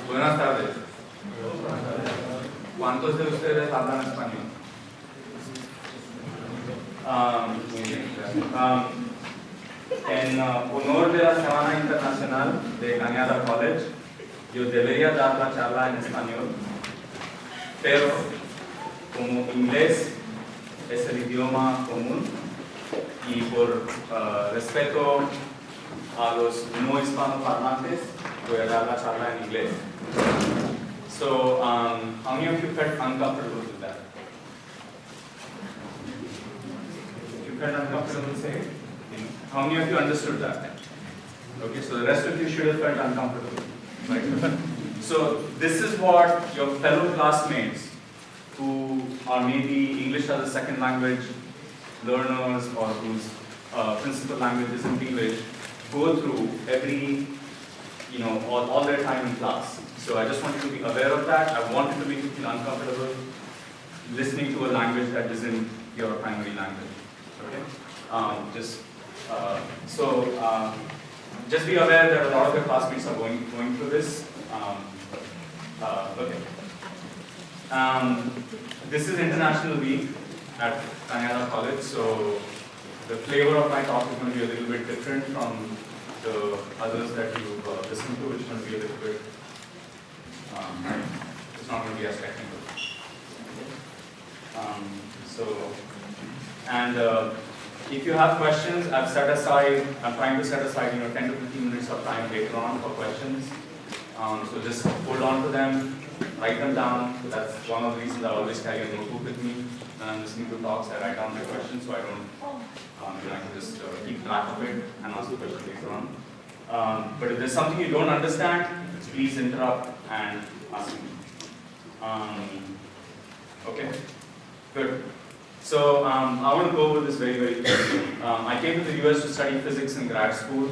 Buenas tardes. ¿Cuántos de ustedes hablan español? Muy bien, gracias. En honor de la Semana Internacional de Cañada College, yo debería dar la charla en español, pero como inglés es el idioma común y por respeto a los no hispanoparlantes, voy a dar la charla en inglés. So, how many of you felt uncomfortable with that? You felt uncomfortable saying it? How many of you understood that? Okay, so the rest of you should have felt uncomfortable. Right? So, this is what your fellow classmates who are maybe English as a second language learners or whose principal language isn't English go through every, all their time in class. So I just want you to be aware of that. I want you to make you feel uncomfortable listening to a language that isn't your primary language. Okay? Just be aware that a lot of your classmates are going through this. Okay. This is International Week at Cañada College, so the flavor of my talk is going to be a little bit different from the others that you've listened to, which is going to be a little bit, it's not going to be as technical. If you have questions, I'm trying to set aside 10 to 15 minutes of time later on for questions. So just hold on to them, write them down. So that's one of the reasons I always carry a notebook with me when I'm listening to talks. I write down my questions so I don't, I can just keep track of it and ask the question later on. But if there's something you don't understand, please interrupt and ask me. Okay, good. So I want to go over this very, very quickly. I came to the US to study physics in grad school.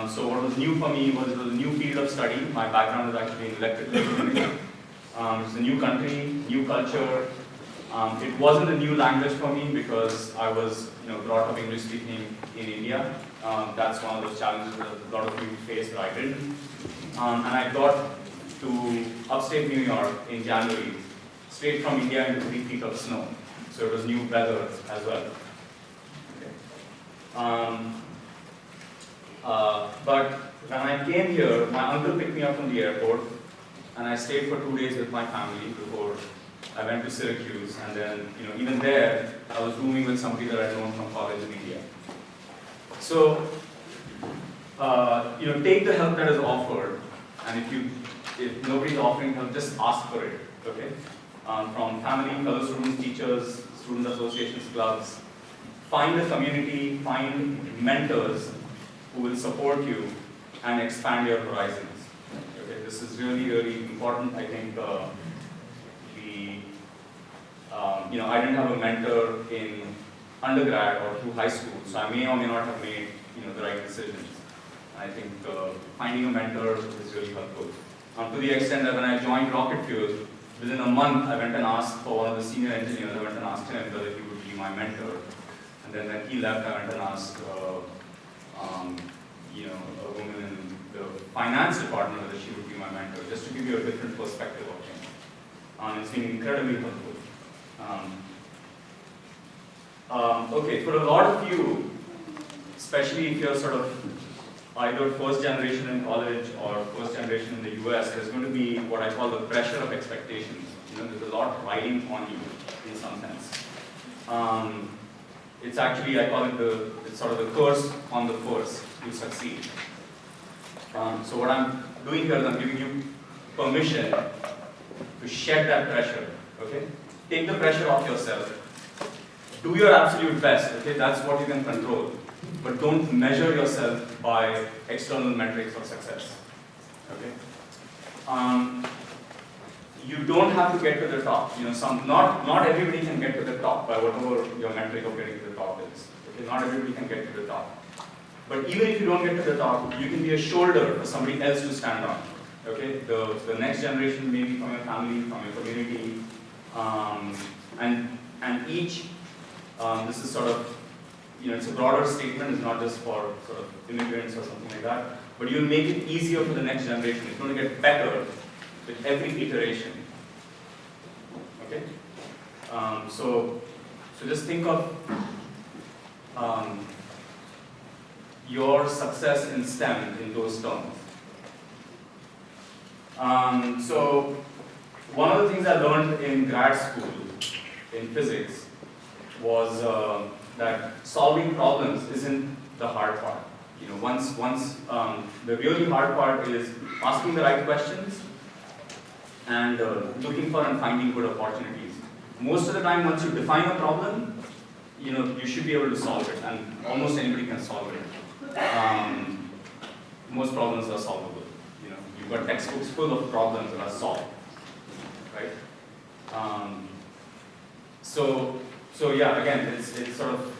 So what was new for me was it was a new field of study. My background is actually in electrical engineering. It's a new country, new culture. It wasn't a new language for me because I was brought up English speaking in India. That's one of those challenges that a lot of people face that I didn't. And I got to upstate New York in January, straight from India into 3 feet of snow. So it was new weather as well. Okay. But when I came here, my uncle picked me up from the airport, and I stayed for 2 days with my family before I went to Syracuse. And then, even there, I was rooming with somebody that I'd known from college in India. So, take the help that is offered, and if nobody's offering help, just ask for it. Okay? From family, fellow students, teachers, student associations, clubs. Find a community, find mentors who will support you and expand your horizons. Okay, this is really, really important. I think I didn't have a mentor in undergrad or through high school, so I may or may not have made the right decisions. I think finding a mentor is really helpful. To the extent that when I joined Rocket Fuel, within a month I went and asked for one of the senior engineers. I went and asked him whether he would be my mentor. And then when he left, I went and asked a woman in the finance department whether she would be my mentor, just to give you a different perspective of things. It's been incredibly helpful. Okay, for a lot of you, especially if you're sort of either first generation in college or first generation in the US, there's going to be what I call the pressure of expectations. There's a lot riding on you in some sense. It's actually, I call it it's sort of the curse on the force to succeed. So what I'm doing here is I'm giving you permission to shed that pressure, okay? Take the pressure off yourself. Do your absolute best, okay? That's what you can control. But don't measure yourself by external metrics of success, okay? You don't have to get to the top. Not everybody can get to the top by whatever your metric of getting to the top is. Okay? Not everybody can get to the top. But even if you don't get to the top, you can be a shoulder for somebody else to stand on. Okay? The next generation, maybe from your family, from your community, and each. This is sort of, it's a broader statement. It's not just for sort of immigrants or something like that. but you'll make it easier for the next generation. It's going to get better with every iteration. Okay? So just think of your success in STEM in those terms. So one of the things I learned in grad school in physics was that solving problems isn't the hard part. You know, the really hard part is asking the right questions and looking for and finding good opportunities. Most of the time, once you define a problem, you know, you should be able to solve it, and almost anybody can solve it. Most problems are solvable. You know, you've got textbooks full of problems that are solved, right? So yeah, again, it's sort of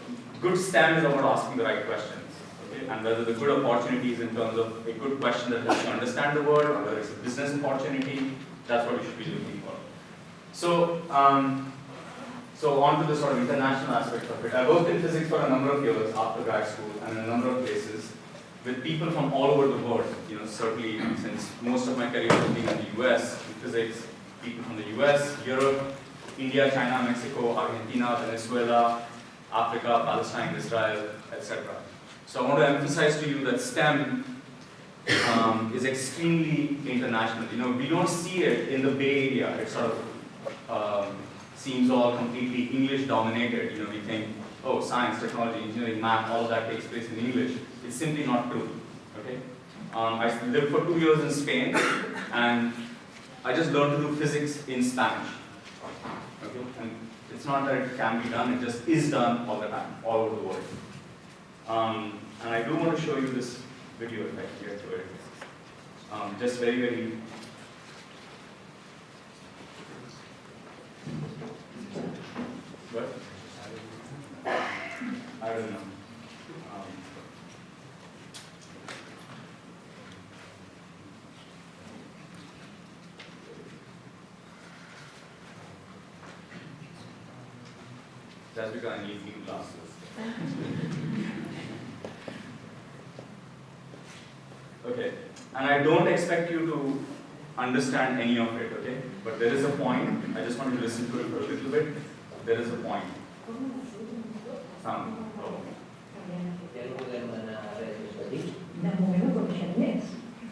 good STEM is about asking the right questions, okay? And whether the good opportunities in terms of a good question that helps you understand the world, or whether it's a business opportunity, that's what you should be looking for. So on to the sort of international aspect of it. I worked in physics for a number of years after grad school and in a number of places with people from all over the world. You know, certainly since most of my career was being in the US in physics, people from the US, Europe, India, China, Mexico, Argentina, Venezuela, Africa, Palestine, Israel, etc. So I want to emphasize to you that STEM is extremely international. You know, we don't see it in the Bay Area. It sort of seems all completely English dominated. You know, we think, oh, science, technology, engineering, math, all of that takes place in English. It's simply not true. Okay? I lived for 2 years in Spain, and I just learned to do physics in Spanish. Okay? And it's not that it can be done, it just is done all the time, all over the world. And I do want to show you this video if I can get to it. Just very, very. What? I don't know. That's because I need new glasses. Okay, and I don't expect you to understand any of it, okay? But there is a point. I just want you to listen to it for a little bit. There is a point. Sound? Oh. De moment no coneixem més,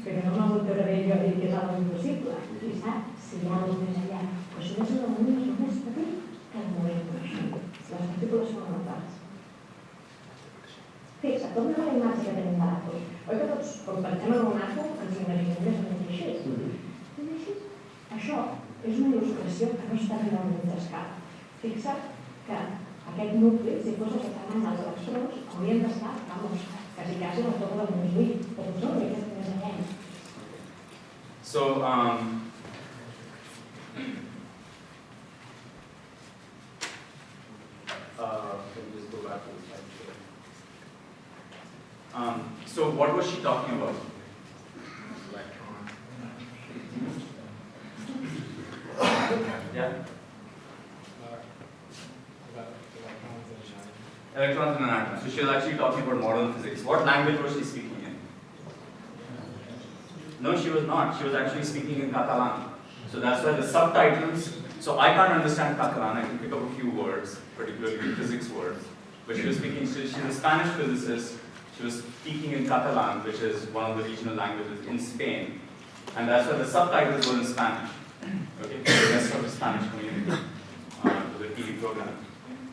perquè no hem hagut de veure jo dir que és algo impossible. Qui sap si hi ha alguna més allà. Però si no és una moment és més petit que el moment coneixem. Les partícules són elementals. Fixa, torna a la imatge que tenim de l'àtom. Oi que tots, quan pensem en un àtom, ens imaginem més o menys així? Això és una il·lustració que no està realment d'escala. Fixa't que aquest nucli, si fos aquest tamany dels electrons, haurien d'estar, vamos, quasi a la torre del Montjuïc, però són miques més enllà. So, can you just go back to the slide? So what was she talking about? Yeah? Electrons in an atom. So she was actually talking about modern physics. What language was she speaking in? No, she was not. She was actually speaking in Catalan. So that's why the subtitles. So I can't understand Catalan. I can pick up a few words, particularly physics words. But she was speaking. She's a Spanish physicist. She was speaking in Catalan, which is one of the regional languages in Spain. And that's why the subtitles were in Spanish. Okay, for the rest of the Spanish community, for the TV program.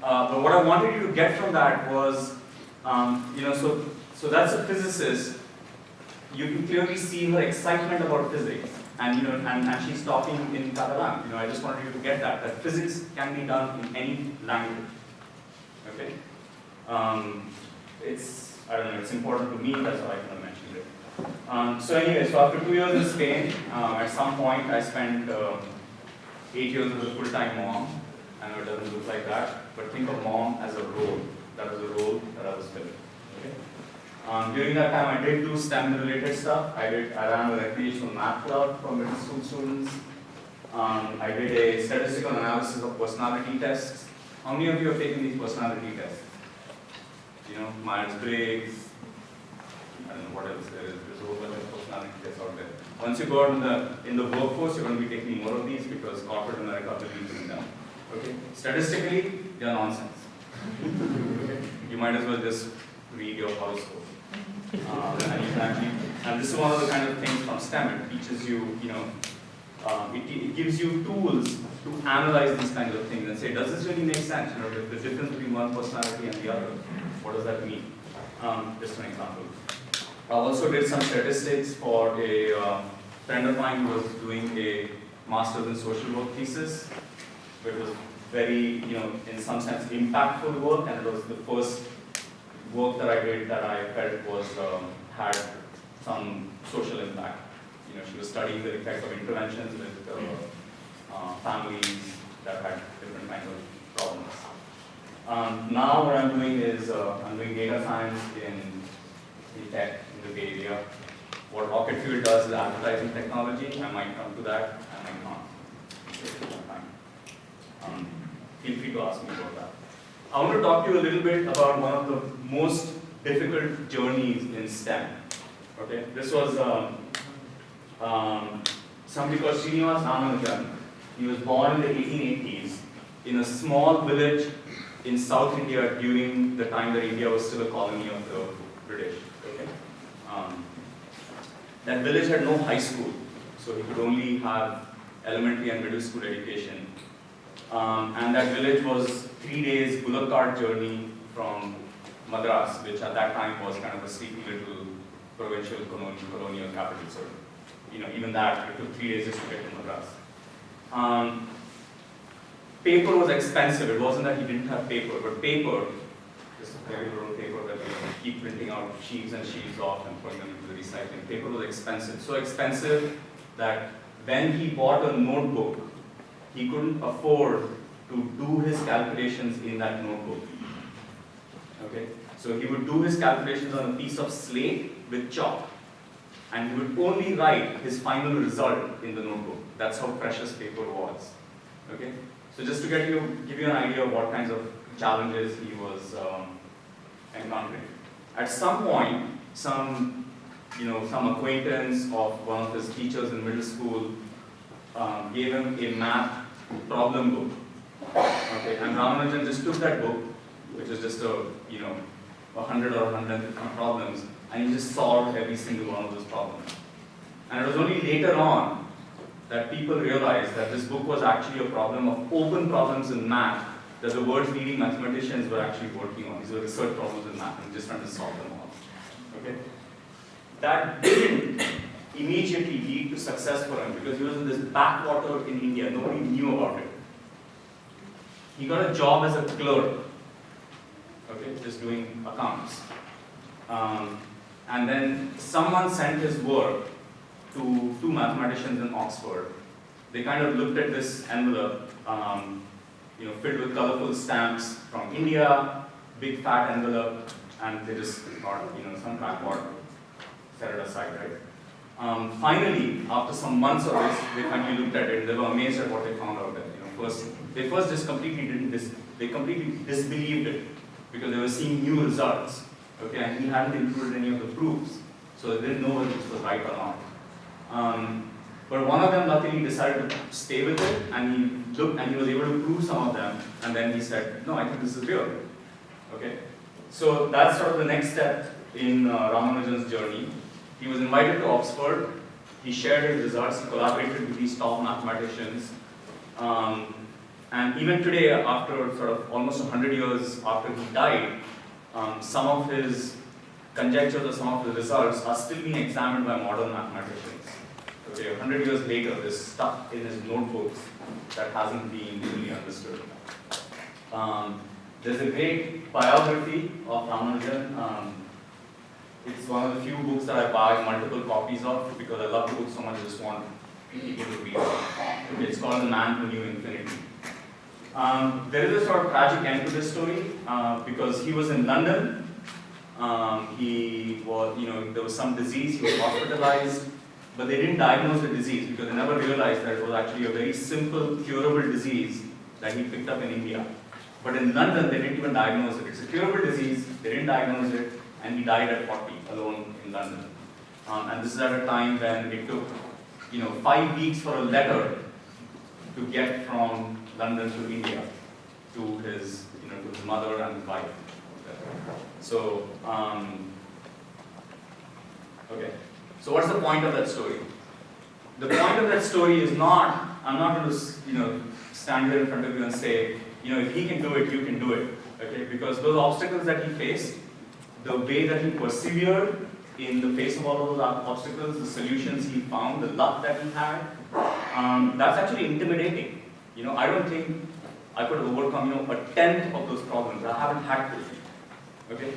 But what I wanted you to get from that was, so that's a physicist. You can clearly see her excitement about physics, and and she's talking in Catalan. I just wanted you to get that physics can be done in any language. Okay, I don't know. It's important to me. That's why I kind of mentioned it. So anyway, so after 2 years in Spain, at some point I spent 8 years as a full-time mom. I know it doesn't look like that, but think of mom as a role. That was a role that I was filling. Okay? During that time, I did do STEM-related stuff. I ran a recreational math club for middle school students. I did a statistical analysis of personality tests. How many of you have taken these personality tests? Myers-Briggs, I don't know what else there is. There's a whole bunch of personality tests out there. Once you go out in the workforce, you're going to be taking more of these because corporate America believes in them. Okay? Statistically, they are nonsense. Okay? You might as well just read your horoscope. And you can actually, and this is one of the kind of things from STEM. It teaches you, it gives you tools to analyze these kinds of things and say, does this really make sense? The difference between one personality and the other. What does that mean? Just an example. I also did some statistics for a friend of mine who was doing a master's in social work thesis, which was very, in some sense, impactful work, and it was the first work that I did that I felt was had some social impact. She was studying the effect of interventions with families that had different kinds of problems. Now what I'm doing is I'm doing data science in tech in the Bay Area. What Rocket Fuel does is advertising technology. I might come to that, I might not. Feel free to ask me about that. I want to talk to you a little bit about one of the most difficult journeys in STEM. Okay, this was somebody called Srinivas Ramanujan. He was born in the 1880s in a small village in South India during the time that India was still a colony of the British. Okay? That village had no high school, so he could only have elementary and middle school education. And that village was 3 days bullock cart journey from Madras, which at that time was kind of a sleepy little provincial colonial capital. So, even that, it took 3 days just to get to Madras. Paper was expensive. It wasn't that he didn't have paper, but paper, just a very little paper that you keep printing out sheets and sheets off and putting them into the recycling. Paper was expensive. So expensive that when he bought a notebook, he couldn't afford to do his calculations in that notebook. Okay? So he would do his calculations on a piece of slate with chalk, and he would only write his final result in the notebook. That's how precious paper was. Okay? So just to give you an idea of what kinds of challenges he was encountering. At some point, some acquaintance of one of his teachers in middle school gave him a math problem book. Okay, and Ramanujan just took that book, which is just 100 or 150 problems, and he just solved every single one of those problems. And it was only later on that people realized that this book was actually a problem of open problems in math that the world's leading mathematicians were actually working on. These were research problems in math and just trying to solve them all. Okay? That didn't immediately lead to success for him because he was in this backwater in India. Nobody knew about it. He got a job as a clerk, okay, just doing accounts. And then someone sent his work to two mathematicians in Oxford. They kind of looked at this envelope, filled with colorful stamps from India, big fat envelope, and they just thought, some crackpot, set it aside, right? Finally, after some months of this, they finally looked at it and they were amazed at what they found out there. They first just completely disbelieved it because they were seeing new results. Okay, and he hadn't included any of the proofs, so they didn't know whether this was right or not. But one of them luckily decided to stay with it, and he looked and he was able to prove some of them, and then he said, no, I think this is real. Okay, so that's sort of the next step in Ramanujan's journey. He was invited to Oxford, he shared his results, he collaborated with these top mathematicians, and even today, after sort of almost 100 years after he died, some of his conjectures or some of the results are still being examined by modern mathematicians. Okay, 100 years later, there's stuff in his notebooks that hasn't been fully understood. There's a great biography of Ramanujan. It's one of the few books that I buy multiple copies of because I love the book so much I just want people to read it. Okay, it's called The Man Who Knew Infinity. There is a sort of tragic end to this story because he was in London. He was, there was some disease, he was hospitalized, but they didn't diagnose the disease because they never realized that it was actually a very simple, curable disease that he picked up in India. But in London, they didn't even diagnose it. It's a curable disease, they didn't diagnose it, and he died at 40 alone in London. And this is at a time when it took 5 weeks for a letter to get from London to India to his to his mother and his wife. So okay. So what's the point of that story? The point of that story is not, I'm not going to stand here in front of you and say, if he can do it, you can do it. Okay? Because those obstacles that he faced, the way that he persevered in the face of all of those obstacles, the solutions he found, the luck that he had, that's actually intimidating. I don't think I could overcome, a tenth of those problems. I haven't had to. Okay?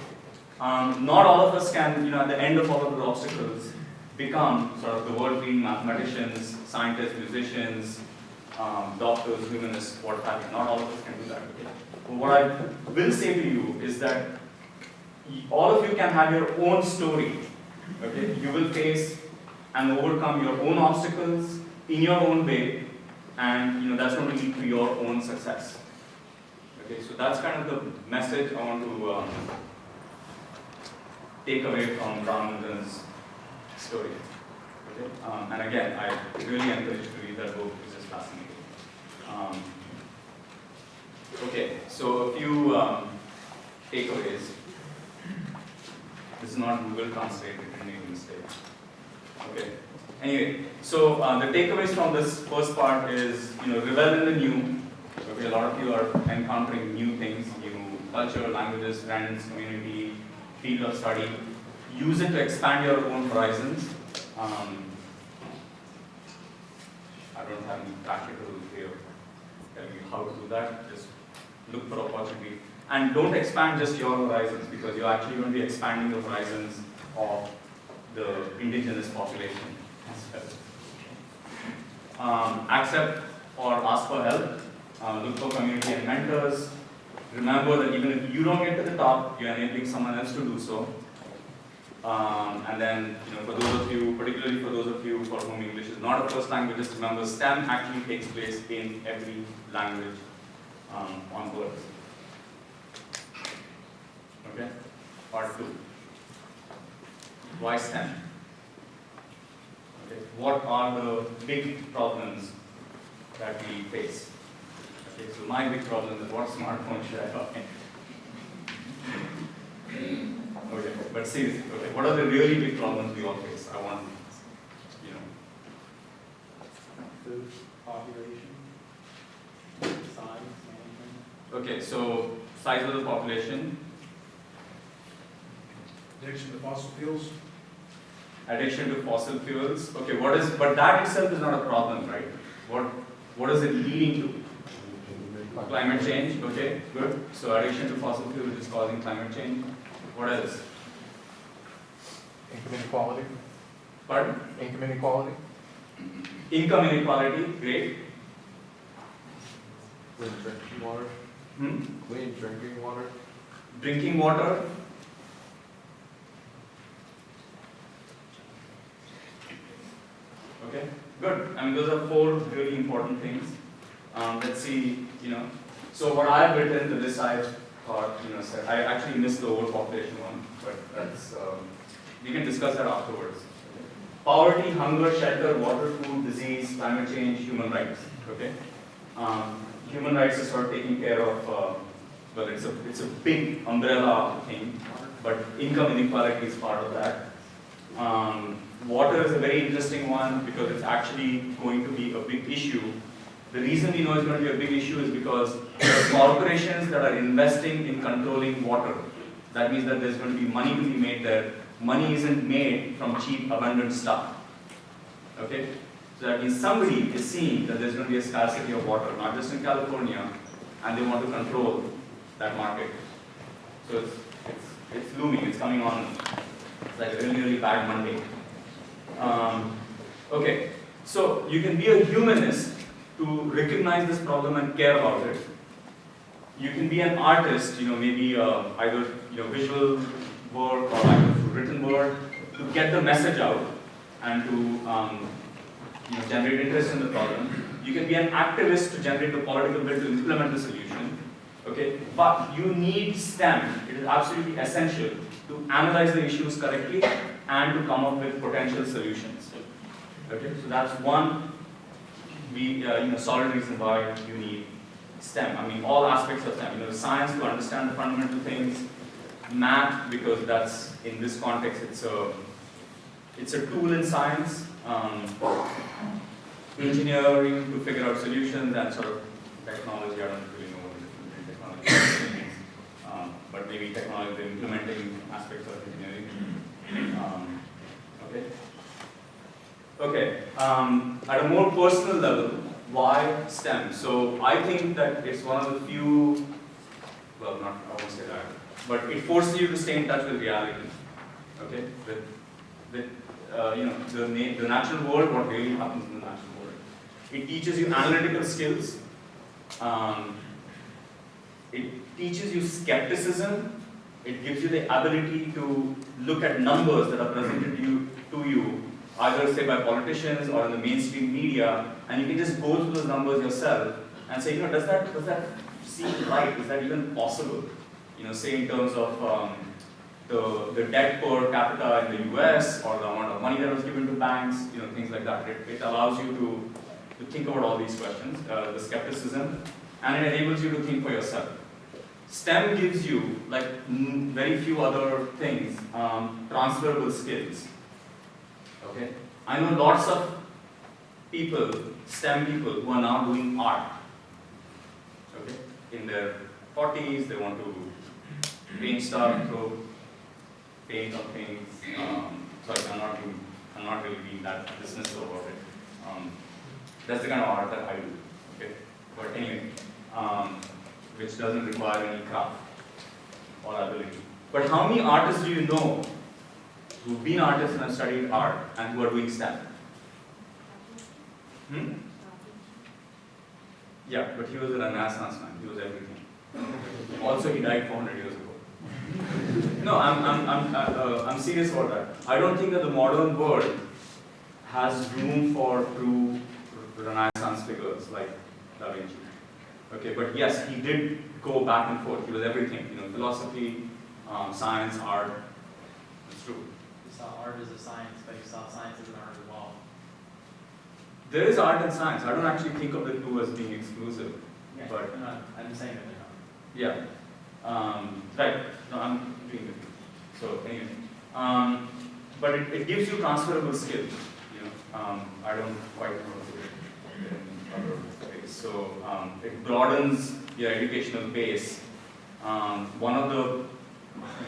Not all of us can, at the end of all of those obstacles, become sort of the world-leading mathematicians, scientists, musicians, doctors, humanists, what have you. Not all of us can do that. Okay? But what I will say to you is that all of you can have your own story. Okay? You will face and overcome your own obstacles in your own way, and that's going to lead to your own success. Okay? So that's kind of the message I want to take away from Ramanan's story. Okay? And again, I really encourage you to read that book, which is fascinating. Okay, so a few takeaways. This is not Google Translate, it didn't make a mistake. Okay. Anyway, so the takeaways from this first part is, revel in the new. Okay, a lot of you are encountering new things, new culture, languages, friends, community, field of study. Use it to expand your own horizons. I don't have any practical way of telling you how to do that. Just look for opportunity. And don't expand just your horizons, because you're actually going to be expanding the horizons of the indigenous population as well. Accept or ask for help. Look for community and mentors. Remember that even if you don't get to the top, you're enabling someone else to do so. And then, for those of you, particularly for those of you for whom English is not a first language, just remember STEM actually takes place in every language on Earth. Okay? Part 2. Why STEM? Okay. What are the big problems that we face? Okay, so my big problem is what smartphone should I buy? Okay, but seriously, okay, what are the really big problems we all face? I want, Food, population, size, management. Okay, so size of the population, Addiction to fossil fuels. addiction to fossil fuels. Okay, but that itself is not a problem, right? What is it leading to? Climate change, okay, good. So addiction to fossil fuels is causing climate change. What else? Income inequality. Pardon? Income inequality. Income inequality, great. Clean drinking water. Clean drinking water. Drinking water. Okay, good. I mean, those are 4 really important things. Let's see, So what I've written to this, I thought, I actually missed the overpopulation one, but that's, we can discuss that afterwards. Poverty, hunger, shelter, water, food, disease, climate change, human rights. Okay, human rights is sort of taking care of. Well, it's a big umbrella thing, but income inequality is part of that. Water is a very interesting one because it's actually going to be a big issue. The reason we know it's going to be a big issue is because there are corporations that are investing in controlling water. That means that there's going to be money to be made there. Money isn't made from cheap, abundant stuff. Okay? So that means somebody is seeing that there's going to be a scarcity of water, not just in California, and they want to control that market. So it's looming, it's coming on. It's like a really, really bad Monday. Okay, so you can be a humanist to recognize this problem and care about it. You can be an artist, maybe either visual work or either written word, to get the message out and to generate interest in the problem. You can be an activist to generate the political will to implement the solution. Okay, but you need STEM. It is absolutely essential to analyze the issues correctly and to come up with potential solutions. Okay, so that's one solid reason why you need STEM. I mean, all aspects of STEM. Science to understand the fundamental things, math because that's in this context it's a tool in science. Engineering to figure out solutions, and sort of technology. I don't really know what different technology means, but maybe technology, the implementing aspects of engineering. Okay. At a more personal level, why STEM? So I think that it's one of the few. Well, not I won't say that, but it forces you to stay in touch with reality. Okay, with the natural world, what really happens in the natural world. It teaches you analytical skills. It teaches you skepticism. It gives you the ability to look at numbers that are presented to you, either say by politicians or in the mainstream media, and you can just go through those numbers yourself and say, does that seem right? Is that even possible? Say in terms of the debt per capita in the US or the amount of money that was given to banks, things like that. It allows you to think about all these questions, the skepticism, and it enables you to think for yourself. STEM gives you, like very few other things, transferable skills. Okay, I know lots of people, STEM people, who are now doing art. Okay, in their 40s, they want to paint stuff, throw paint on things. Sorry, I'm not really being that dismissive about it. That's the kind of art that I do. Okay, but anyway, which doesn't require any craft or ability. But how many artists do you know who've been artists and have studied art and who are doing STEM? Yeah, but he was a Renaissance man. He was everything. Also, he died 400 years ago. No, I'm serious about that. I don't think that the modern world has room for true Renaissance figures like Da Vinci. Okay, but yes, he did go back and forth. He was everything. Philosophy, science, art. It's true. You saw art as a science, but you saw science as an art as well. There is art and science. I don't actually think of the two as being exclusive. Yeah, but I'm saying that they're not. yeah. Right. No, I'm agreeing with you. So anyway, but it gives you transferable skills. I don't quite know what to do in other ways. So it broadens your educational base. One of the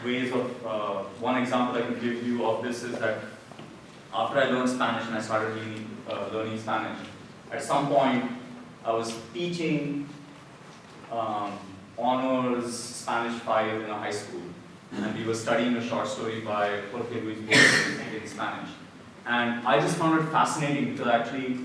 ways of one example I can give you of this is that after I learned Spanish and I started learning Spanish, at some point I was teaching honors Spanish 5 in a high school, and we were studying a short story by Jorge Luis Borges in Spanish. And I just found it fascinating because I actually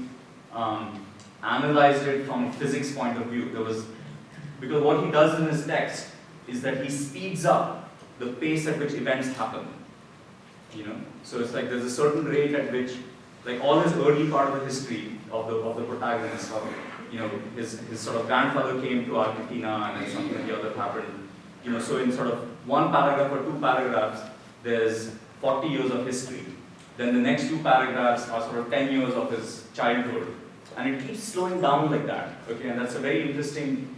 analyzed it from a physics point of view. Because what he does in his text is that he speeds up the pace at which events happen. So it's like there's a certain rate at which, like all his early part of the history of the protagonist, his sort of grandfather came to Argentina and then something or the other happened. So in sort of one paragraph or two paragraphs, there's 40 years of history. Then the next two paragraphs are sort of 10 years of his childhood. And it keeps slowing down like that. Okay, and that's a very interesting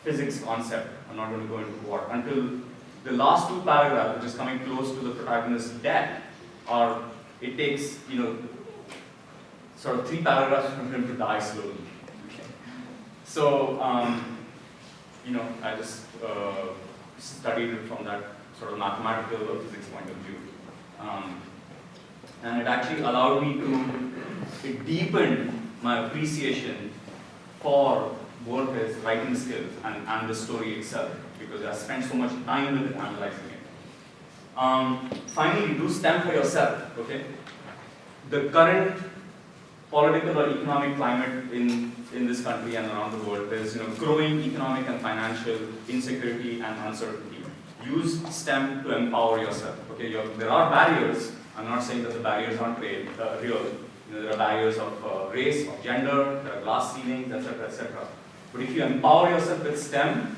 physics concept. I'm not going to go into what. Until the last two paragraphs, which is coming close to the protagonist's death, it takes, sort of 3 paragraphs for him to die slowly. Okay. So, I just studied it from that sort of mathematical or physics point of view. And it actually allowed me it deepened my appreciation for Borges' writing skills and the story itself, because I spent so much time with it, analyzing it. Finally, do STEM for yourself, okay? The current political or economic climate in this country and around the world, there's growing economic and financial insecurity and uncertainty. Use STEM to empower yourself. Okay, there are barriers. I'm not saying that the barriers aren't real. There are barriers of race, of gender, there are glass ceilings, etc., etc. But if you empower yourself with STEM,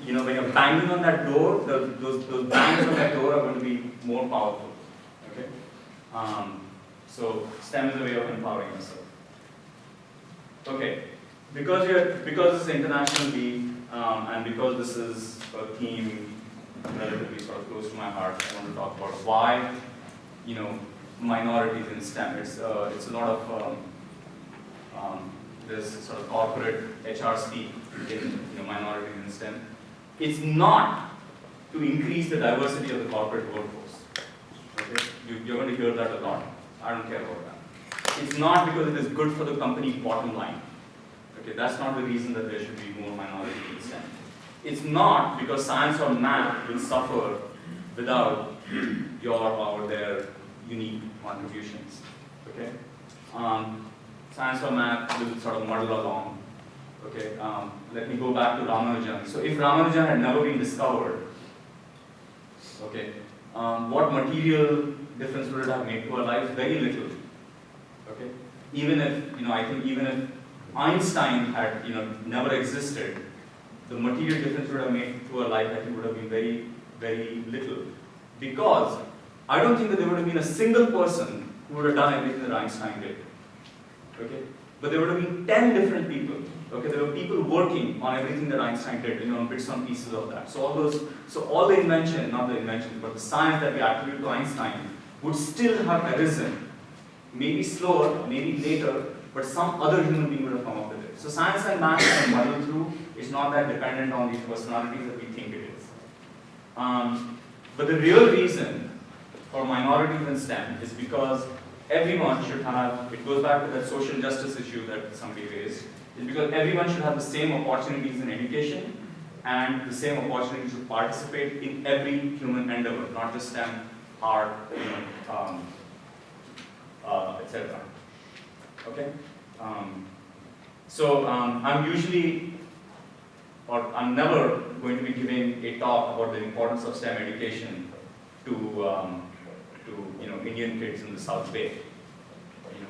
when you're banging on that door, those bangs on that door are going to be more powerful. Okay. So STEM is a way of empowering yourself. Okay. Because this is international week, and because this is a theme relatively sort of close to my heart, I want to talk about why, minorities in STEM. It's a lot of there's sort of corporate HR speak in minorities in STEM. It's not to increase the diversity of the corporate workforce. Okay, you're going to hear that a lot. I don't care about that. It's not because it is good for the company's bottom line. Okay, that's not the reason that there should be more minorities in STEM. It's not because science or math will suffer without your or their unique contributions. Okay, science or math will sort of muddle along. Okay, let me go back to Ramanujan. So if Ramanujan had never been discovered, okay, what material difference would it have made to our lives? Very little. Okay, even if I think even if Einstein had never existed, the material difference would have made to our life I think would have been very, very little. Because I don't think that there would have been a single person who would have done everything that Einstein did. Okay? But there would have been 10 different people. Okay, there were people working on everything that Einstein did, on bits and pieces of that. So all the invention, not the invention, but the science that we attribute to Einstein would still have arisen. Maybe slower, maybe later, but some other human being would have come up with it. So science and math can muddle through. It's not that dependent on these personalities that we think it is. But the real reason for minorities in STEM is because everyone should have, it goes back to that social justice issue that somebody raised, is because everyone should have the same opportunities in education and the same opportunities to participate in every human endeavor, not just STEM, art, etc. Okay? I'm never going to be giving a talk about the importance of STEM education to Indian kids in the South Bay.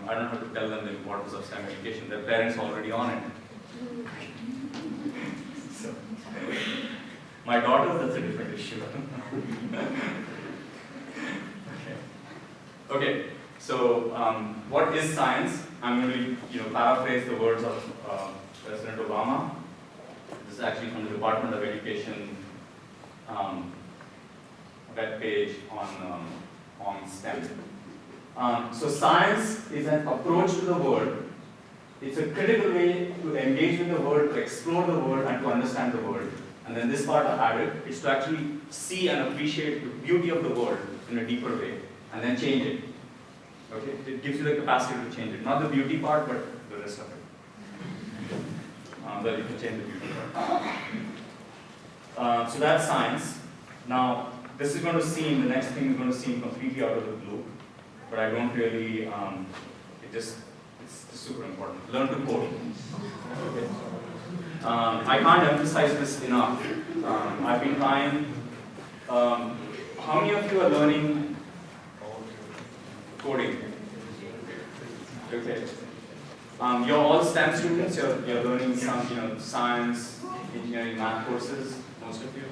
I don't have to tell them the importance of STEM education. Their parents are already on it. So, my daughters, that's a different issue. Okay. So, what is science? I'm going to paraphrase the words of President Obama. This is actually from the Department of Education web page on STEM. So science is an approach to the world. It's a critical way to engage with the world, to explore the world, and to understand the world. And then this part I added is to actually see and appreciate the beauty of the world in a deeper way, and then change it. Okay, it gives you the capacity to change it. Not the beauty part, but the rest of it. But you can change the beauty part. So that's science. Now, this is going to seem, the next thing is going to seem completely out of the blue, but I don't really, it's super important. Learn to code. Okay. I can't emphasize this enough. I've been trying. How many of you are learning coding? Okay. You're all STEM students. You're learning some, science, engineering, math courses. Most of you.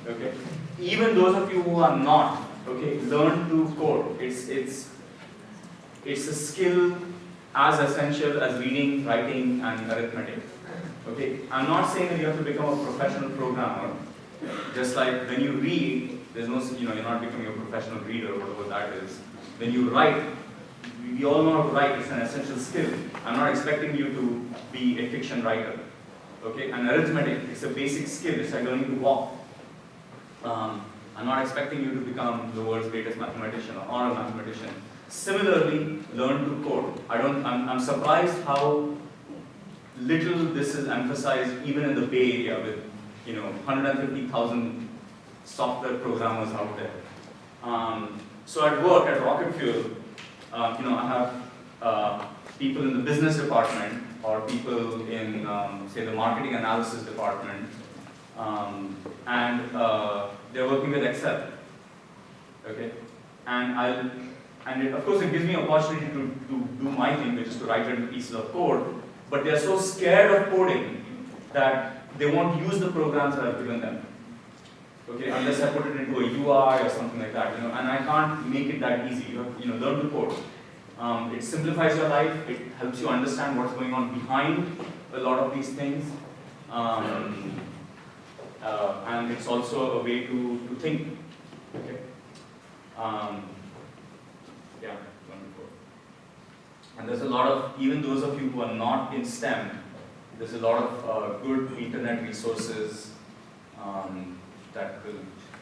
Okay. Even those of you who are not, okay, learn to code. It's a skill as essential as reading, writing, and arithmetic. Okay. I'm not saying that you have to become a professional programmer. Just like when you read, there's no, you're not becoming a professional reader, whatever that is. When you write, we all know how to write. It's an essential skill. I'm not expecting you to be a fiction writer. Okay. And arithmetic, it's a basic skill. It's like learning to walk. I'm not expecting you to become the world's greatest mathematician or a mathematician. Similarly, learn to code. I'm surprised how little this is emphasized even in the Bay Area with 150,000 software programmers out there. So at work at Rocket Fuel, I have people in the business department or people in say the marketing analysis department, and they're working with Excel. Okay, and of course it gives me an opportunity to do my thing, which is to write little pieces of code. But they're so scared of coding that they won't use the programs that I've given them. Okay, unless I put it into a UI or something like that, and I can't make it that easy. You have to, learn to code. It simplifies your life. It helps you understand what's going on behind a lot of these things, and it's also a way to think. Okay. Yeah, learn to code. And there's a lot of, even those of you who are not in STEM, there's a lot of good internet resources that will,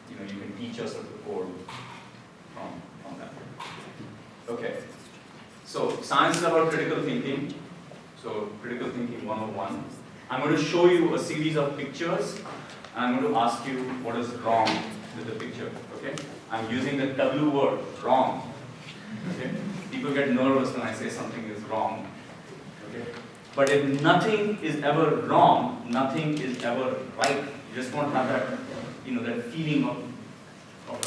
you can teach yourself to code from that. Okay. So science is about critical thinking. So critical thinking 101. I'm going to show you a series of pictures, and I'm going to ask you what is wrong with the picture. Okay. I'm using the W word, wrong. Okay. People get nervous when I say something is wrong. Okay. But if nothing is ever wrong, nothing is ever right. You just won't have that, that feeling of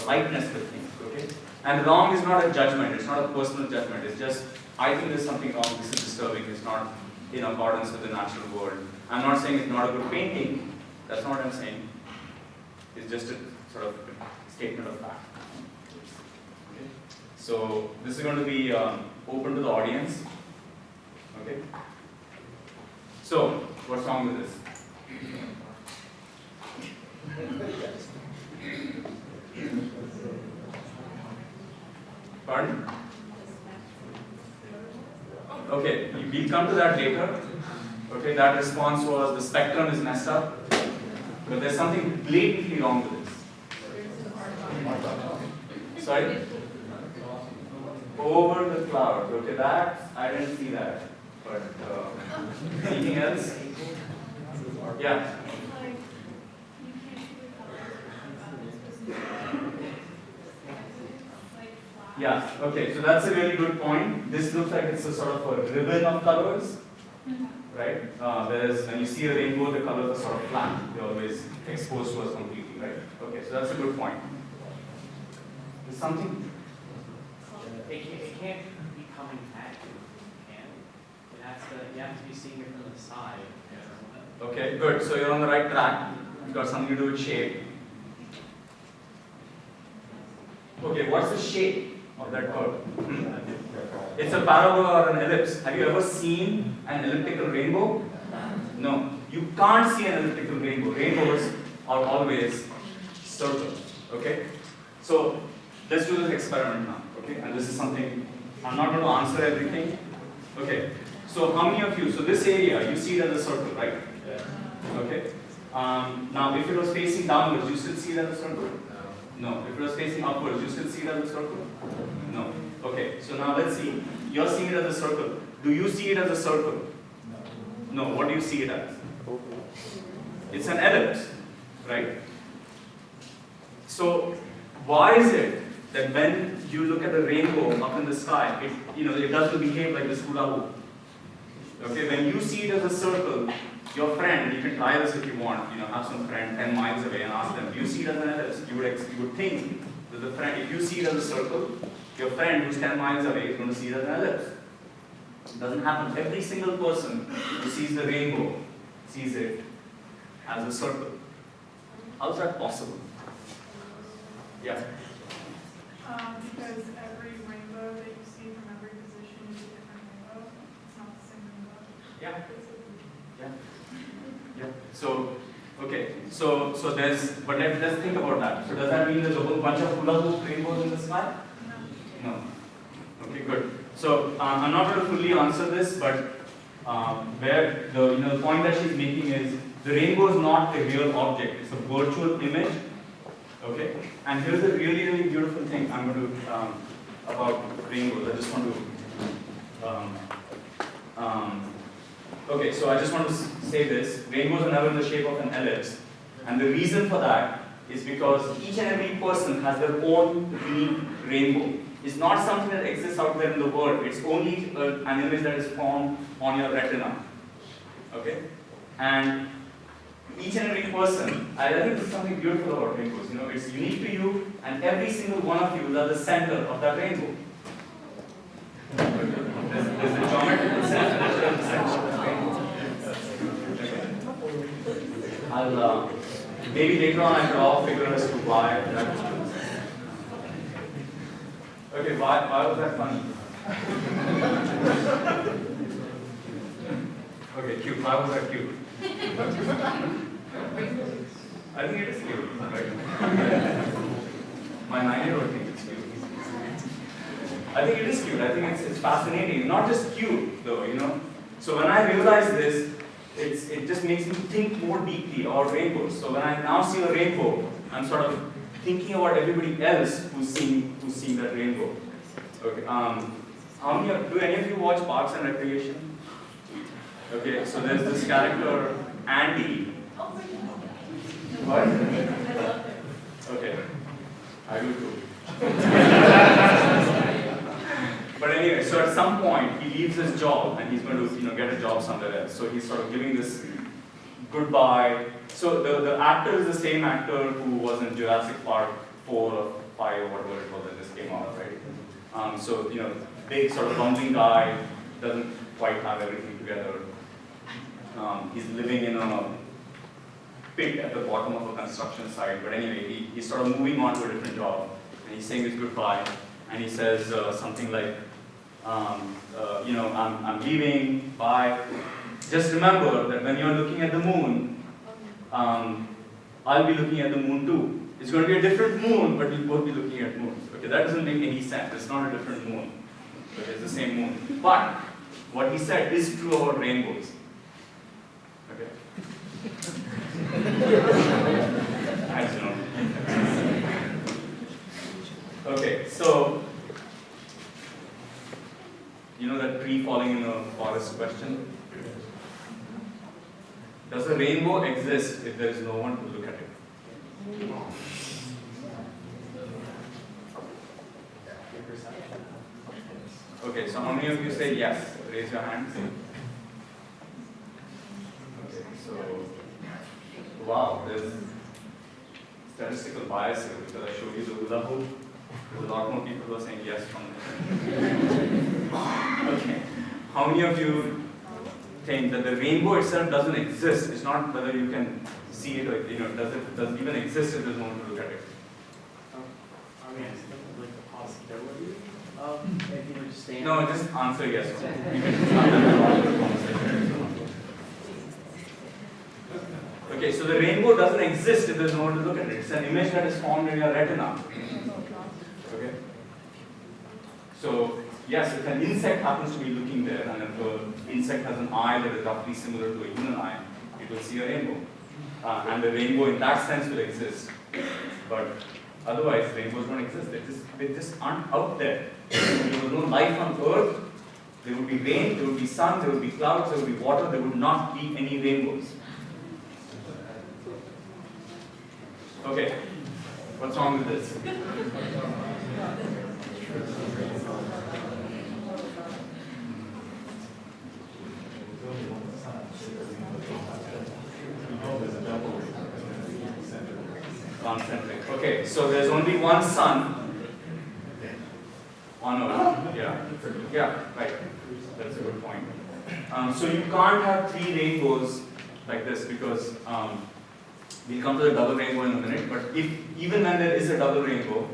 rightness with things. Okay. And wrong is not a judgment. It's not a personal judgment. It's just, I think there's something wrong. This is disturbing. It's not in accordance with the natural world. I'm not saying it's not a good painting. That's not what I'm saying. It's just a sort of statement of fact. Okay. So this is going to be open to the audience. Okay. So what's wrong with this? Pardon? Okay, we'll come to that later. Okay, that response was the spectrum is messed up, but there's something blatantly wrong with this. Sorry? Over the clouds. Okay, that I didn't see that. But anything else? Yeah. Yeah, okay, so that's a really good point. This looks like it's a sort of a ribbon of colors, right? Whereas when you see a rainbow, the colors are sort of flat. They're always exposed to us completely, right? Okay, so that's a good point. There's something? It can't be coming at you, can it? You have to be seeing it from the side. Okay, good. So you're on the right track. It's got something to do with shape. Okay, what's the shape of that curve? It's a parabola or an ellipse. Have you ever seen an elliptical rainbow? No. You can't see an elliptical rainbow. Rainbows are always circles. Okay? So let's do this experiment now. Okay? And this is something, I'm not going to answer everything. Okay. So how many of you, so this area, you see it as a circle, right? Yeah. Okay. Now if it was facing downwards, you still see it as a circle? No. If it was facing upwards, you still see it as a circle? No. Okay, so now let's see. You're seeing it as a circle. Do you see it as a circle? No. What do you see it as? It's an ellipse, right? So why is it that when you look at the rainbow up in the sky, it doesn't behave like this hula hoop? Okay, when you see it as a circle, your friend, you can try this if you want, have some friend 10 miles away and ask them, do you see it as an ellipse? You would think that the friend, if you see it as a circle, your friend who's 10 miles away is going to see it as an ellipse. It doesn't happen. Every single person who sees the rainbow sees it as a circle. How is that possible? Yeah. Because every rainbow that you see from every position is a different rainbow. It's not the same rainbow. Yeah. Yeah. Yeah. So, okay. So but let's think about that. So does that mean there's a whole bunch of hula hoop rainbows in the sky? No. Okay, good. So I'm not going to fully answer this, but where the point that she's making is the rainbow is not a real object; it's a virtual image. Okay. And here's a really, really beautiful thing I'm going to about rainbows. I just want to. Okay, so I just want to say this. Rainbows are never in the shape of an ellipse. And the reason for that is because each and every person has their own unique rainbow. It's not something that exists out there in the world. It's only an image that is formed on your retina. Okay? And each and every person, I think there's something beautiful about rainbows. It's unique to you, and every single one of you is at the center of that rainbow. There's the geometrical center at the center of the rainbow. I'll maybe later on I draw a figure as to why that was. Okay, why was that funny? Okay, cute. Why was that cute? I think it is cute, right? My 9-year-old thinks it's cute. I think it is cute. I think it's fascinating. Not just cute, though, you know. So when I realize this, it just makes me think more deeply about rainbows. So when I now see a rainbow, I'm sort of thinking about everybody else who's seen that rainbow. Okay. Do any of you watch Parks and Recreation? Okay. So there's this character Andy. What? Okay. I do too. But anyway, so at some point he leaves his job and he's going to get a job somewhere else. So he's sort of giving this goodbye. So the actor is the same actor who was in Jurassic Park 4 or 5 or whatever it was that just came out, right? So big sort of bumbling guy, doesn't quite have everything together. He's living in a pit at the bottom of a construction site. But anyway, he's sort of moving on to a different job and he's saying his goodbye. And he says something like, I'm leaving, bye. Just remember that when you're looking at the moon, I'll be looking at the moon too. It's going to be a different moon, but we'll both be looking at moons. Okay, that doesn't make any sense. It's not a different moon. Okay, it's the same moon. But what he said is true about rainbows. Okay. I don't know. Okay, so you know that tree falling in a forest question? Does a rainbow exist if there is no one to look at it? Okay, so how many of you say yes? Raise your hands. Okay, so wow, there's statistical bias here because I showed you the hula hoop. There's a lot more people who are saying yes from there. Okay, how many of you think that the rainbow itself doesn't exist? It's not whether you can see it or does it even exist if there's no one to look at it? Are we asking like the possibility of if you were just staying? No, just answer yes. You can just have that conversation. Okay, so the rainbow doesn't exist if there's no one to look at it. It's an image that is formed in your retina. Okay? So, yes, if an insect happens to be looking there, and if an insect has an eye that is roughly similar to a human eye, it will see a rainbow. And the rainbow in that sense will exist. But otherwise, rainbows don't exist. They just aren't out there. If there was no life on Earth, there would be rain, there would be sun, there would be clouds, there would be water, there would not be any rainbows. Okay, what's wrong with this? Concentric. Okay, so there's only one sun on Earth. Yeah, right. That's a good point. So you can't have 3 rainbows like this because we'll come to the double rainbow in a minute. But even when there is a double rainbow,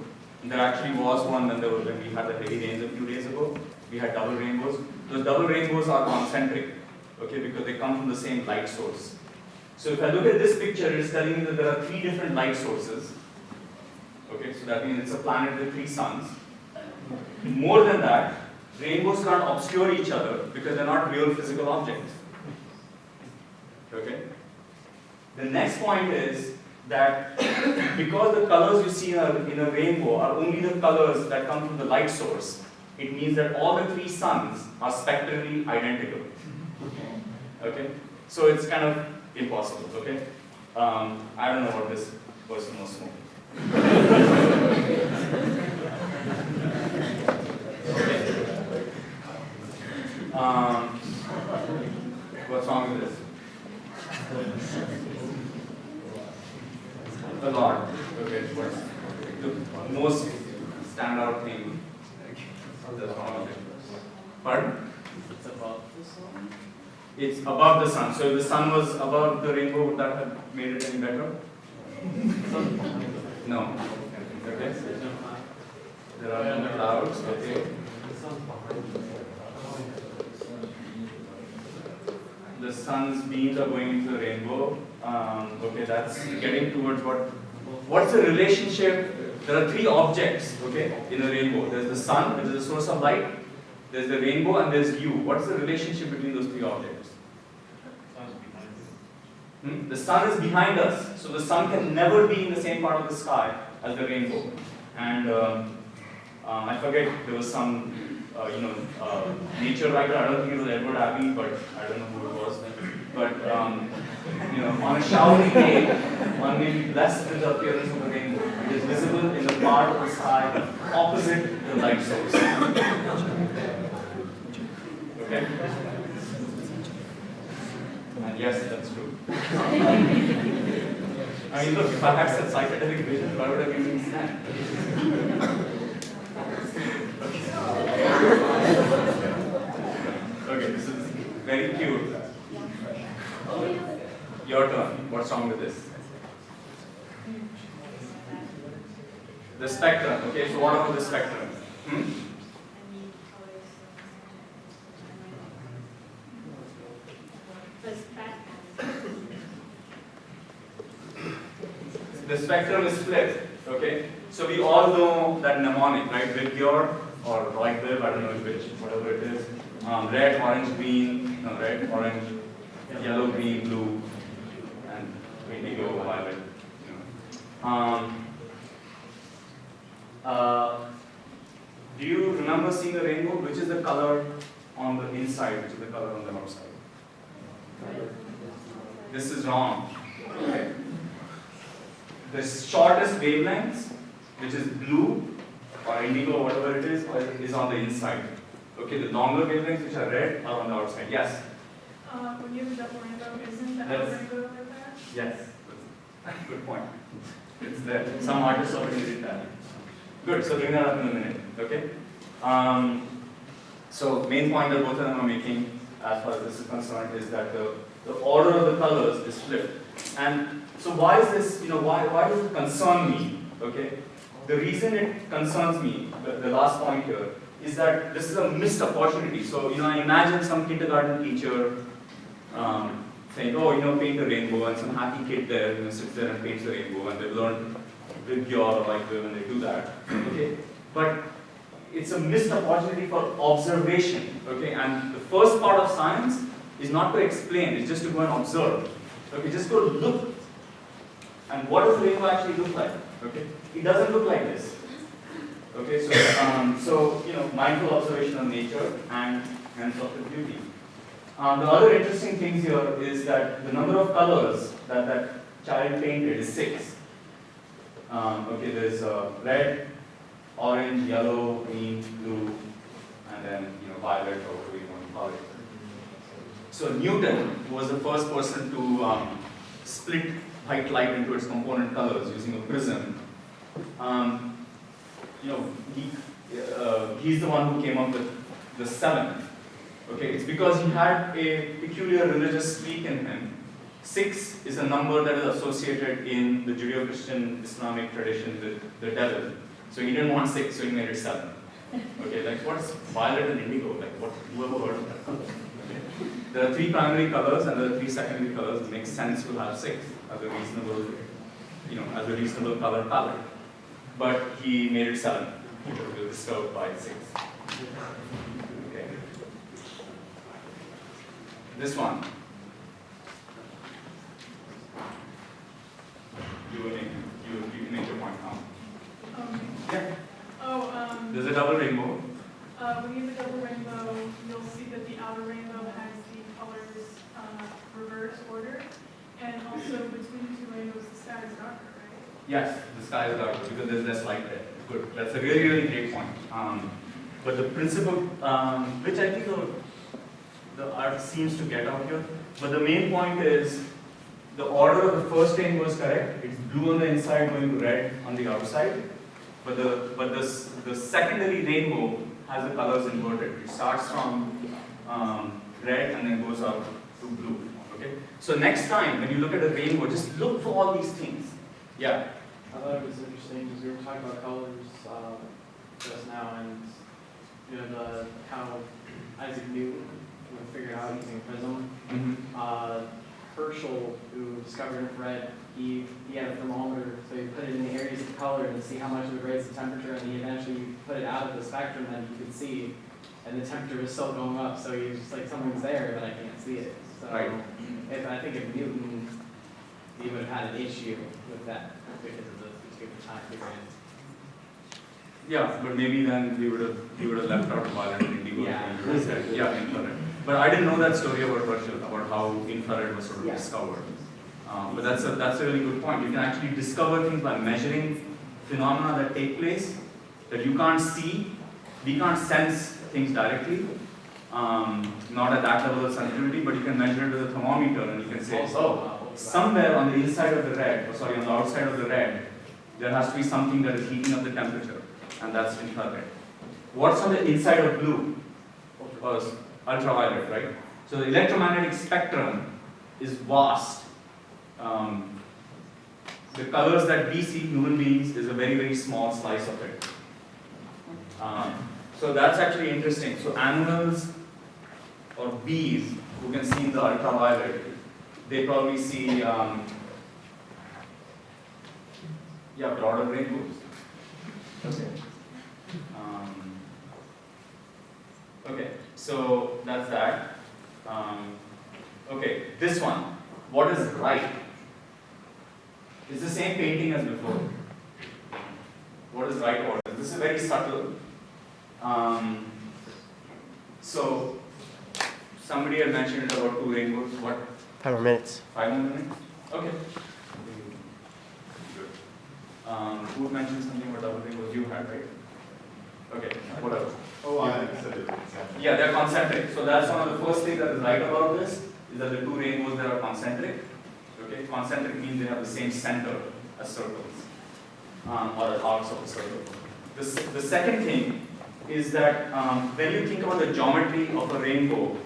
there actually was one when we had the heavy rains a few days ago. We had double rainbows. Those double rainbows are concentric, okay, because they come from the same light source. So if I look at this picture, it's telling me that there are 3 different light sources. Okay, so that means it's a planet with 3 suns. More than that, rainbows can't obscure each other because they're not real physical objects. Okay? The next point is that because the colors you see in a rainbow are only the colors that come from the light source, it means that all the 3 suns are spectrally identical. Okay? So it's kind of impossible, okay? I don't know what this person was smoking. Okay. What's wrong with this? A lot. Okay, what's the most standout thing that's wrong with it? Pardon? It's about this one. It's above the sun. So if the sun was above the rainbow, would that have made it any better? No. Okay. There are no clouds. Okay. The sun's beams are going into the rainbow. Okay, that's getting towards what's the relationship? There are three objects, okay, in a rainbow. There's the sun, which is the source of light. There's the rainbow, and there's you. What's the relationship between those three objects? The sun is behind us, so the sun can never be in the same part of the sky as the rainbow. And I forget, there was some, nature writer, I don't think it was Edward Abbey, but I don't know who it was. But, on a showery day, one may be blessed with the appearance of the rainbow. It is visible in the part of the sky opposite the light source. Okay? And yes, that's true. I mean, look, if I had such psychedelic vision, why would I be doing that? Okay, this is very cute. Your turn. What's wrong with this? The spectrum. Okay, so what about the spectrum? The spectrum is flipped. Okay, so we all know that mnemonic, right? Vigor or right wave, I don't know which, whatever it is. Red, orange, green. No, red, orange, yellow, green, blue, and indigo, violet. Do you remember seeing the rainbow? Which is the color on the inside? Which is the color on the outside? This is wrong. Okay. The shortest wavelengths, which is blue or indigo or whatever it is on the inside. Okay, the longer wavelengths, which are red, are on the outside. Yes? When you have a double rainbow, isn't the outer rainbow like that? Yes. Good point. It's there. Some artists already did that. Good, so bring that up in a minute. Okay? So, main point that both of them are making, as far as this is concerned, is that the order of the colors is flipped. And so why is this, why does it concern me? Okay? The reason it concerns me, the last point here, is that this is a missed opportunity. So, I imagine some kindergarten teacher saying, oh, paint the rainbow, and some happy kid there, sits there and paints the rainbow, and they've learned Vigor or like when they do that. Okay? But it's a missed opportunity for observation. Okay? And the first part of science is not to explain, it's just to go and observe. Okay? Just go look. And what does the rainbow actually look like? Okay? It doesn't look like this. Okay, so mindful observation of nature and hence of the beauty. The other interesting thing here is that the number of colors that child painted is 6. Okay, there's red, orange, yellow, green, blue, and then violet or whatever you want to call it. So Newton was the first person to split white light into its component colors using a prism. He's the one who came up with the 7. Okay, it's because he had a peculiar religious streak in him. 6 is a number that is associated in the Judeo-Christian Islamic tradition with the devil. So he didn't want 6, so he made it 7. Okay, like what's violet and indigo? Like whoever heard of that? Okay. There are 3 primary colors and there are 3 secondary colors. It makes sense to have 6 as a reasonable color palette. But he made it 7. He was disturbed by 6. Okay. This one. You make your point now. Yeah. There's a double rainbow. When you have a double rainbow, you'll see that the outer rainbow has the colors reverse order, and also between the 2 rainbows, the sky is darker, right? Yes, the sky is darker because there's less light there. Good. That's a really, really great point. But the principle, which I think the art seems to get out here, but the main point is the order of the first rainbow is correct. It's blue on the inside going to red on the outside. But the secondary rainbow has the colors inverted. It starts from red and then goes up to blue. Okay. So next time when you look at a rainbow, just look for all these things. Yeah. I thought it was interesting because we were talking about colors just now, and you know how Isaac Newton figured out using a prism. Mm-hmm. Herschel, who discovered infrared, he had a thermometer, so he put it in the areas of color to see how much it would raise the temperature, and he eventually put it out of the spectrum that you could see, and the temperature was still going up. So he was just like, something's there, but I can't see it. So Right. I think if Newton, he would have had an issue with that because of the time period. Yeah, but maybe then we would have left out violet and indigo. Yeah. You said, yeah, infrared. But I didn't know that story about Herschel, about how infrared was sort of Yeah. discovered. But that's a really good point. You can actually discover things by measuring phenomena that take place that you can't see. We can't sense things directly, not at that level of sensitivity, but you can measure it with a thermometer and you can say, somewhere on the inside of the red, on the outside of the red, there has to be something that is heating up the temperature, and that's infrared. What's on the inside of blue? Ultraviolet, right? So the electromagnetic spectrum is vast. The colors that we see, human beings, is a very, very small slice of it. So that's actually interesting. So animals or bees who can see in the ultraviolet, they probably see broader rainbows. Okay. Okay, so that's that. Okay, this one. What is right? It's the same painting as before. What is right order? This is very subtle. So somebody had mentioned it about 2 rainbows. What? 5 more minutes. 5 more minutes? Okay. Good. Who mentioned something about double rainbows? You had, right? Okay, whatever. Oh, I said it. Yeah, they're concentric. So that's one of the first things that is right about this, is that the 2 rainbows that are concentric. Okay, concentric means they have the same center as circles, or as arcs of a circle. The second thing is that when you think about the geometry of a rainbow,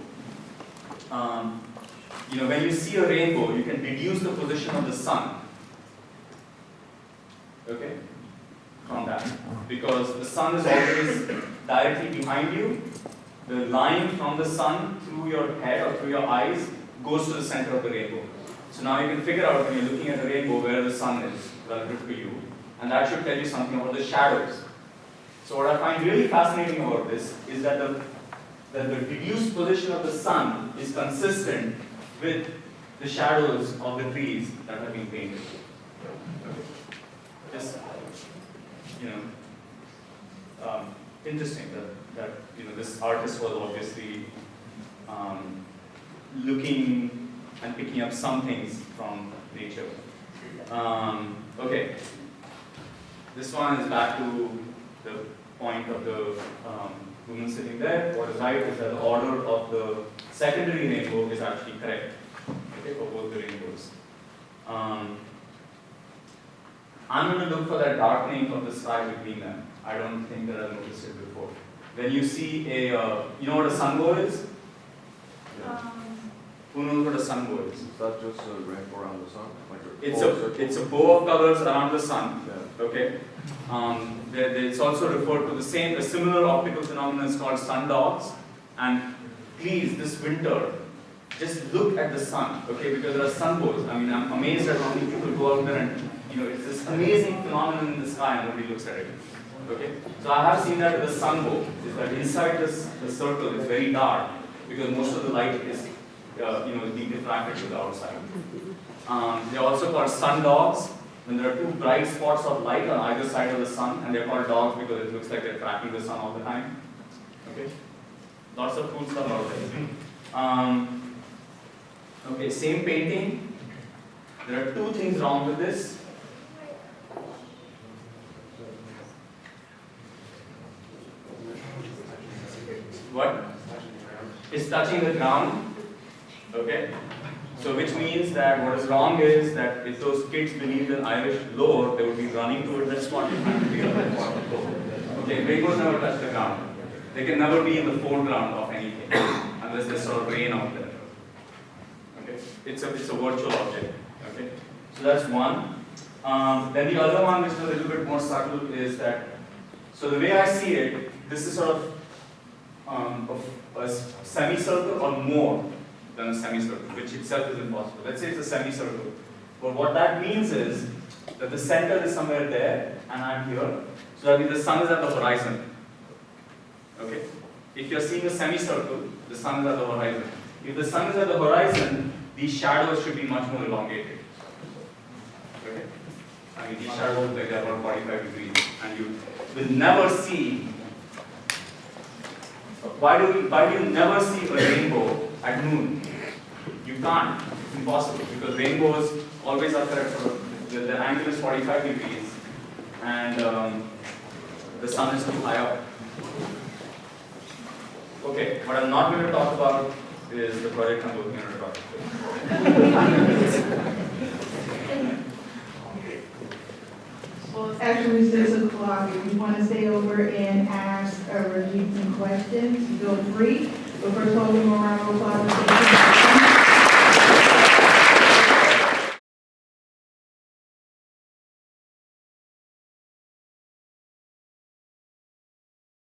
when you see a rainbow, you can deduce the position of the sun. Okay, from that, because the sun is always directly behind you. The line from the sun through your head or through your eyes goes to the center of the rainbow. So now you can figure out when you're looking at a rainbow where the sun is relative to you, and that should tell you something about the shadows. So what I find really fascinating about this is that the deduced position of the sun is consistent with the shadows of the trees that have been painted. Just, interesting that this artist was obviously looking and picking up some things from nature. Okay, this one is back to the point of the woman sitting there. What is right is that the order of the secondary rainbow is actually correct, okay, for both the rainbows. I'm going to look for that darkening of the sky between them. I don't think that I've noticed it before. When you see you know what a sunbow is? Who knows what a sunbow is? Is that just a rainbow around the sun? It's a bow of colors around the sun. Yeah. Okay. It's also referred to a similar optical phenomenon is called sundogs. And please, this winter, just look at the sun, okay? Because there are sunbows. I mean, I'm amazed at how many people go out there and it's this amazing phenomenon in the sky and nobody looks at it. Okay. So I have seen that with the sunbow. Is that inside the circle is very dark because most of the light is being diffracted to the outside. They're also called sundogs when there are 2 bright spots of light on either side of the sun, and they're called dogs because it looks like they're tracking the sun all the time. Okay, lots of cool stuff out there. Okay, same painting. There are 2 things wrong with this. What? It's touching the ground. Okay. So which means that what is wrong is that if those kids believed in Irish lore, they would be running towards that spot and trying to figure out that spot to go. Okay, rainbows never touch the ground. They can never be in the foreground of anything unless there's sort of rain out there. it's a virtual object. Okay, so that's one. Then the other one, which is a little bit more subtle, is that, so the way I see it, this is sort of a semicircle or more than a semicircle, which itself is impossible. Let's say it's a semicircle. But what that means is that the center is somewhere there, and I'm here. So that means the sun is at the horizon. Okay? If you're seeing a semicircle, the sun is at the horizon. If the sun is at the horizon, these shadows should be much more elongated. Okay? I mean, these shadows look like they're about 45 degrees, and you will never see. Why do you never see a rainbow at noon? You can't. It's impossible, because rainbows always are correct. The angle is 45 degrees, and the sun is too high up. Okay, what I'm not going to talk about is the project I'm working on a topic. Actually, it's 6 o'clock. If you want to stay over and ask Ranjeet some questions, feel free. But first of all, we want to round of applause.